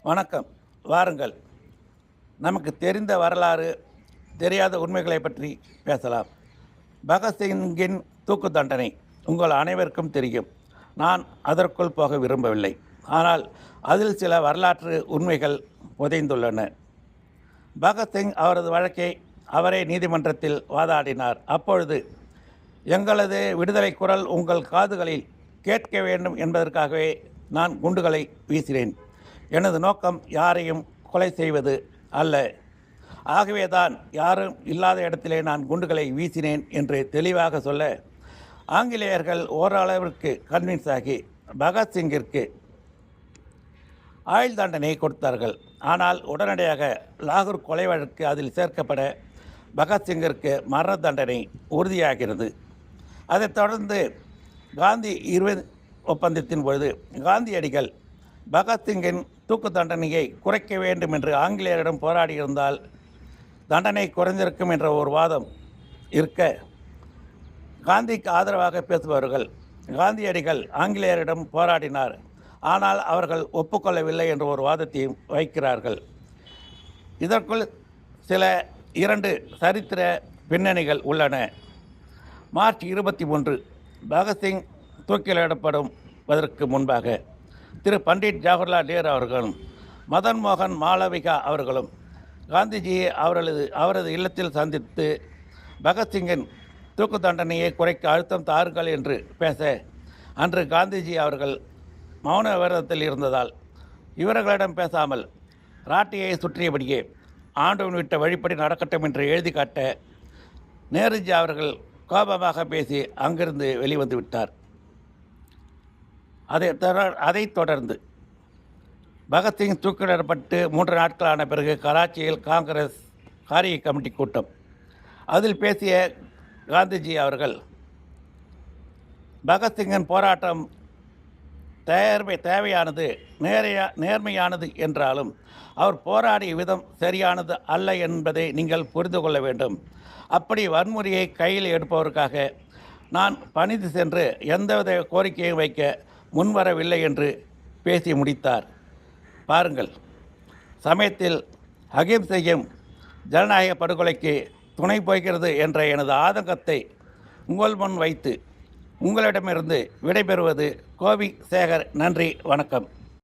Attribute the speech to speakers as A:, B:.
A: வணக்கம். வாருங்கள், நமக்கு தெரிந்த வரலாறு, தெரியாத உண்மைகளை பற்றி பேசலாம். பகத்சிங்கின் தூக்கு தண்டனை உங்கள் அனைவருக்கும் தெரியும். நான் அதற்குள் போக விரும்பவில்லை. ஆனால் அதில் சில வரலாற்று உண்மைகள் புதைந்துள்ளன. பகத்சிங் அவரது வழக்கை அவரே நீதிமன்றத்தில் வாதாடினார். அப்பொழுது, எங்களது விடுதலை குரல் உங்கள் காதுகளில் கேட்க வேண்டும் என்பதற்காகவே நான் குண்டுகளை வீசினேன். எனது நோக்கம் யாரையும் கொலை செய்வது அல்ல. ஆகவேதான் யாரும் இல்லாத இடத்திலே நான் குண்டுகளை வீசினேன் என்று தெளிவாக சொல்ல, ஆங்கிலேயர்கள் ஓரளவிற்கு கன்வின்ஸ் ஆகி பகத்சிங்கிற்கு ஆயுள் தண்டனை கொடுத்தார்கள். ஆனால் உடனடியாக லாகூர் கொலை வழக்கு அதில் சேர்க்கப்பட பகத்சிங்கிற்கு மரண தண்டனை உறுதியாகிறது. அதைத் தொடர்ந்து காந்தி 20 ஒப்பந்தத்தின் பொழுது காந்தியடிகள் பகத்சிங்கின் தூக்கு தண்டனையை குறைக்க வேண்டும் என்று ஆங்கிலேயரிடம் போராடியிருந்தால் தண்டனை குறைந்திருக்கும் என்ற ஒரு வாதம் இருக்க, காந்திக்கு ஆதரவாக பேசுபவர்கள் காந்தியடிகள் ஆங்கிலேயரிடம் போராடினார், ஆனால் அவர்கள் ஒப்புக்கொள்ளவில்லை என்ற ஒரு வாதத்தையும் வைக்கிறார்கள். இதற்குள் சில 2 சரித்திர பின்னணிகள் உள்ளன. மார்ச் 23 பகத்சிங் தூக்கிலிடப்படுவதற்கு முன்பாக திரு பண்டிட் ஜவஹர்லால் நேரு அவர்களும் மதன் மோகன் மாளவிகா அவர்களும் காந்திஜியை அவரது இல்லத்தில் சந்தித்து பகத்சிங்கின் தூக்கு தண்டனையை குறைக்க அழுத்தம் தாருங்கள் என்று பேச, அன்று காந்திஜி அவர்கள் மௌன விரதத்தில் இருந்ததால் இவர்களிடம் பேசாமல் ராட்டியை சுற்றியபடியே ஆண்டவன் விட்ட வழிப்படி நடக்கட்டும் என்று எழுதி காட்ட, நேருஜி அவர்கள் கோபமாக பேசி அங்கிருந்து வெளிவந்து விட்டார். அதைத் தொடர்ந்து பகத்சிங் தூக்கிலிடப்பட்டு 3 நாட்களான பிறகு கராச்சியில் காங்கிரஸ் காரிய கமிட்டி கூட்டம். அதில் பேசிய காந்திஜி அவர்கள், பகத்சிங்கின் போராட்டம் தேவையானது, நேர்மையானது என்றாலும் அவர் போராடிய விதம் சரியானது அல்ல என்பதை நீங்கள் புரிந்து கொள்ள வேண்டும். அப்படி வன்முறையை கையில் எடுப்பவருக்காக நான் பணிந்து சென்று எந்தவித கோரிக்கையும் வைக்க முன்வரவில்லை என்று பேசி முடித்தார். பாருங்கள், சமயத்தில் அகிம்சையும் ஜனநாயக படுகொலைக்கு துணை போகிறது என்ற எனது ஆதங்கத்தை உங்கள் முன் வைத்து உங்களிடமிருந்து விடைபெறுவது கோவி சேகர். நன்றி, வணக்கம்.